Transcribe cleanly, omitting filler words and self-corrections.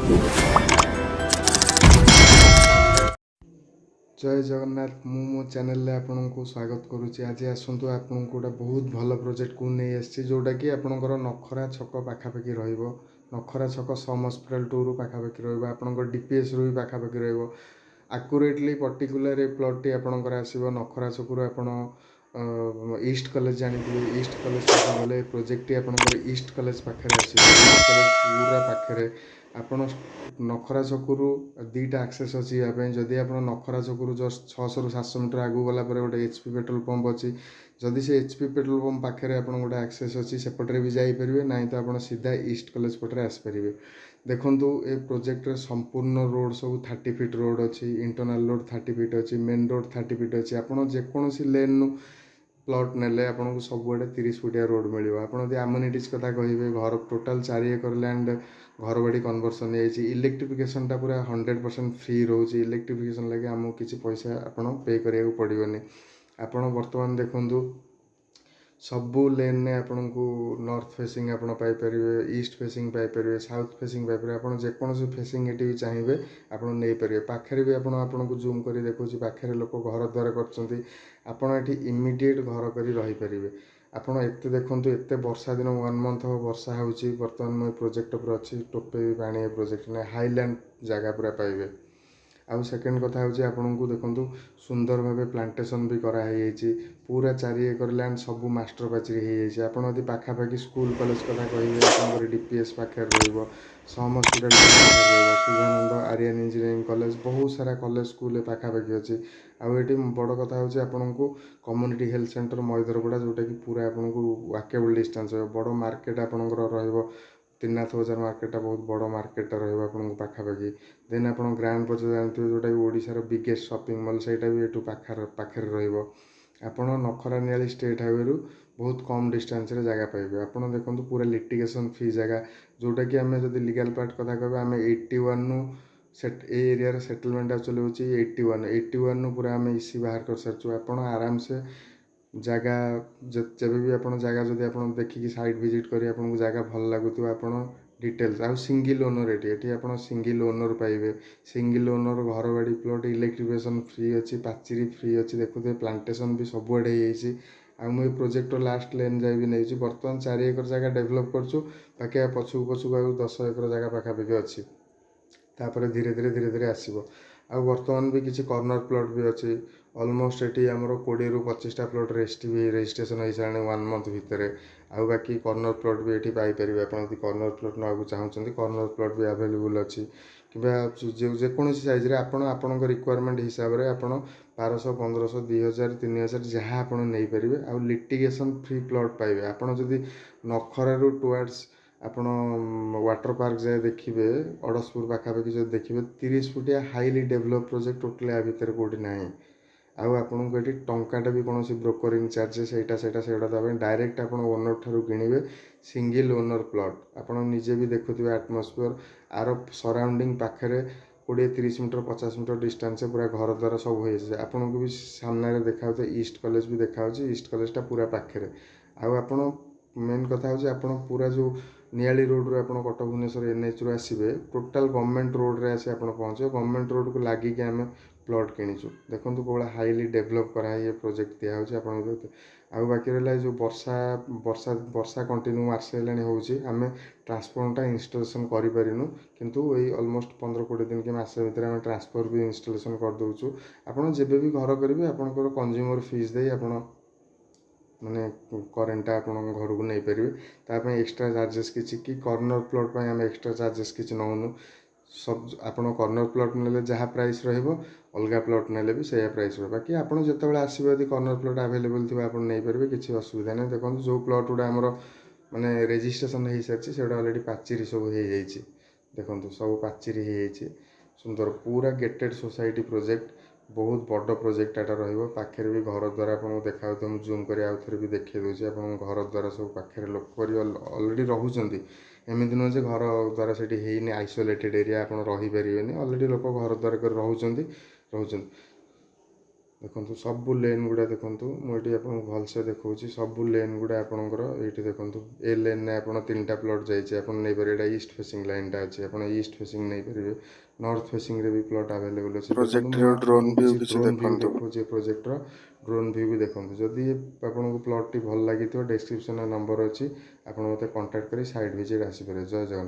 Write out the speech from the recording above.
जय जगन्नाथ मु मो चैनल आपन को स्वागत करुच्ची। आज आसतु आपन को गोटे बहुत भल प्रोजेक्ट को नहीं आसी जोटा कि आपंकर नखरा छक पाखापाखि रखरा छक सम हस्पिटाल 2 रु पाखापाखि रपर डीपीएस रु भी पाखापाखि रक्यूरेटली पर्टिकुलर ए प्लट टी आपंकर आसो नखरा छकु आप ईस्ट कॉलेज जानते ईस्ट कॉलेज पाखे गले प्रोजेक्ट टी आपंकर ईस्ट कॉलेज पाखे ईस्ट कॉलेज पूरा पाखे आपण नखरा छकु दीटा आक्सेस अच्छी यापाई जदि आप नखरा छकु जस्ट 600 रु 700 मीटर आगू गला गोटे एचपी पेट्रोल पंप अच्छी जदि से एचपी पेट्रोल पंप पाखे आप गोटे आक्सेस अच्छी सेपटे भी जापरेंगे ना तो आप सीधा ईस्ट कॉलेज पटे आसपारे। देखु ए प्रोजेक्ट संपूर्ण रोड सब 30 फीट रोड अच्छी इंटरनाल रोड 30 फीट अच्छी मेन रोड 30 फीट अच्छी आपड़ जेकोसी लेन नु प्लट नेले आपको सबुआड़े 30 फुटिया रोड मिल आपड़ी आम्यूनिटीज कथा कहे घर टोटाल 4 एकर लैंड घर बाड़ी कन्वर्सन इलेक्ट्रिफिकेशन टा पूरा 100% फ्री रोचे इलेक्ट्रिफिकेशन लगे आमको किसी पैसा आपड़ पे करा पड़ोनी। आपड़ बर्तमान देखु सबू लेन ने आपन को नॉर्थ फेसिंग आप east facing Piper south facing Piper आप जेकोसी फेसिंग ये चाहिए आप नहीं पारे पाखे भी आपन को जूम कर देखो पाखे लोक घर द्वार कर इमिडिएट घर कर रहीपर आपड़ एत देखु एत वर्षा दिन 1 मंथ हम वर्षा हो बर्तमान मुझे प्रोजेक्ट पर अच्छी टोपे भी पानी प्रोजेक्ट ने हाईलैंड जगह पूरा पाइबे। आउ सेकेंड कथा हूँ आपन को देखु सुंदर भाव प्लांटेसन भी कराई पूरा 4 एकर लैंड सबू मास्टर पाचेरी आपड़ी पाखापाखि स्कूल कॉलेज कथा कहे डीपीएस पाखे some hospital Sudhanand Aryan engineering college बहुत सारा कॉलेज स्कूल पाखापाखि अच्छी आउे बड़ कथा हूँ आपन को कम्युनिटी हेल्थ सेंटर मैदरपड़ा जोटा कि पूरा आपन को वाकेबल डिस्टेंस बड़ मार्केट आपंकर त्रिनाथ बजार मार्केटा बहुत बड़ मार्केटा रहा पाखापाखि देन आप ग्रांड बजार जानते जोटा कि ओडिशार बिगेस्ट शॉपिंग मॉल सेटा भी ये पाखे आपण नखरा नियाली स्टेट हाईवे रु बहुत कम डिस्टेंस रे जगह पाइबे। आपड़ देखो पूरा लिटिगेशन फ्री जगह जोटा कि आम जब लीगल पार्ट कथा कह आम 81 नु सेट एरिया सेटलमेंट एक्चुअली होची 81 नु पूरा आम इसी बाहर कर सारचु आपड़ आराम से जगह जब भी आप जगह जब आप देखिए साइट विजिट करें आपको जगह भल लगुत आप डिटेल्स आउ सिंगल ओनर ये आप सिंगल ओनर पाइबे सिंगल ओनर घर बाड़ी प्लट इलेक्ट्रिफिकेशन फ्री अच्छी पाचेरी फ्री अच्छी देखुए प्लांटेसन भी सबुआड़े आ मुझे प्रोजेक्ट लास्ट लेन जाए भी नहीं बर्तमान 4 एकर जगह डेभलप करछु बाकी पछुक पछुक आ 10 एकर जगह पाखापाखि अच्छी तापर धीरे धीरे आसो आ बर्तमान भी किसी कॉर्नर प्लट भी अच्छी ऑलमोस्ट ये आमर 20 रु 25 टा प्लट रजिस्ट्रेशन हो सारे 1 मंथ भितर आउ बाकी कॉर्नर प्लट भी ये पाइपर आप कॉर्नर प्लट नाक चाहते कॉर्नर प्लट भी अवेलेबल अच्छी कि जेकोसी सैज आपण रिक्वायरमेंट हिसाब से आप 1200 1500 2000 3000 जहाँ आप नहीं पारे आउ लिटिगेशन फ्री प्लट पाइबे आपड़ जदि नखरा टुवर्ड्स आपण वाटर पार्क जाए देखिए अड़सपुर पाखापाखि जो देखिए 30 फुटिया हाईली डेभलप प्रोजेक्ट टोटल या भितर कौटी ना आउ आपन को ये टंकाटा भी कौन ब्रोकरिंग चार्जेस से डायरेक्ट आप ओनर ठार किणवे सिंगल ओनर प्लट आप निजे भी देखुए आटमोस्फियर आर सराउंडिंग पाखे 20-30 मीटर 50 मीटर डिस्टेंस पूरा घर द्वारा सब हो आपन को भी सामने देखा ईस्ट कॉलेज भी देखा ईस्ट कॉलेजटा पूरा पाखे आउ आपण मेन कथा हूँ आप पूरा जो नियाली रोड रू आप कटक भुवनेश्वर एनएच रु आसवे टोटाल गवर्नमेंट रोड रे आसी पहुँचे गवर्नमेंट रोड को लगिक आम प्लट किणुचु देखो कौन हाईली डेभलप कराई प्रोजेक्ट दिखाई आउ बाकी रहा जो वर्षा वर्षा वर्षा कंटिन्यू मार्च होमें ट्रांसफॉर्मरटा इंस्टॉलेशन करूँ किंतु ये ऑलमोस्ट 15-20 दिन के मस भर आम ट्रांसफर भी इंस्टॉलेशन कर दूचु आपड़ जब भी घर करेंगे आपंकर कंज्यूमर फीस दे आप माने करेन्टा आप घर को नहीं पारे ताप एक्सट्रा चार्जेस कि कॉर्नर प्लट पर आम एक्सट्रा चार्जेस किसी नौनु सब आप कॉर्नर प्लट ने जहाँ प्राइस अलग प्लट ने भी से प्राइस बाकी आप जो आसो यदि कॉर्नर प्लट आवेलेबल थी आप नहीं पारे किसी असुविधा नहीं देखो जो प्लट गुड़ा आमर माने रेजिस्ट्रेशन हो सारी से अलरेडी पाचेरी सब हो देखो सब पाचेरी हो सुंदर पूरा गेटेड सोसाइटी प्रोजेक्ट बहुत बड़ प्रोजेक्ट एटा पाखे भी घर द्वारा आपको देखा जूम कर आउ थे भी देखा दूसरी आप घर द्वारा सब पाखे लोक अलरेडी रोचे एमती नुह घर द्वारा से आइसोलेटेड एरिया आप रहीपर अलरेडी लोक घर द्वारा कर रोच ଦେଖନ୍ତୁ ସବୁ ଲେନ୍ ଗୁଡ଼ା ଦେଖନ୍ତୁ ମୁଁ ଏଠି ଆପଣଙ୍କୁ ଭଲସେ ଦେଖାଉଛି ସବୁ ଲେନ୍ ଗୁଡ଼ା ଆପଣଙ୍କର ଏଇଠି ଦେଖନ୍ତୁ ଏ ଲେନ୍ରେ ଆପଣ 3ଟା ପ୍ଲଟ୍ ଯାଇଛି ଆପଣ ନେଇପାରିବେ। ଏଇଟା ଇଷ୍ଟ ଫେସିଂ ଲାଇନ୍ଟା ଅଛି ଆପଣ ଇଷ୍ଟ ଫେସିଂ ନେଇପାରିବେ। ନର୍ଥ ଫେସିଂରେ ବି ପ୍ଲଟ୍ ଆଭେଲେବୁଲ୍ ଅଛି। ପ୍ରୋଜେକ୍ଟର ଡ୍ରୋନ୍ ଭିଉ କିଛି ଡ୍ରୋନ୍ ଭିଉ ଦେଖନ୍ତୁ। ଦେଖାଉଛି ଏ ପ୍ରୋଜେକ୍ଟର ଡ୍ରୋନ୍ ଭିଉ ବି ଦେଖନ୍ତୁ। ଯଦି ଆପଣଙ୍କୁ ପ୍ଲଟ୍ଟି ଭଲ ଲାଗିଥିବ ଡେସ୍କ୍ରିପ୍ସନ୍ରେ ନମ୍ବର ଅଛି ଆପଣ ମୋତେ କଣ୍ଟାକ୍ଟ କରି ସାଇଟ୍ ଭିଜିଟ୍ ଆସିପାରିବେ। ଜୟ ଜଗନ୍ନାଥ।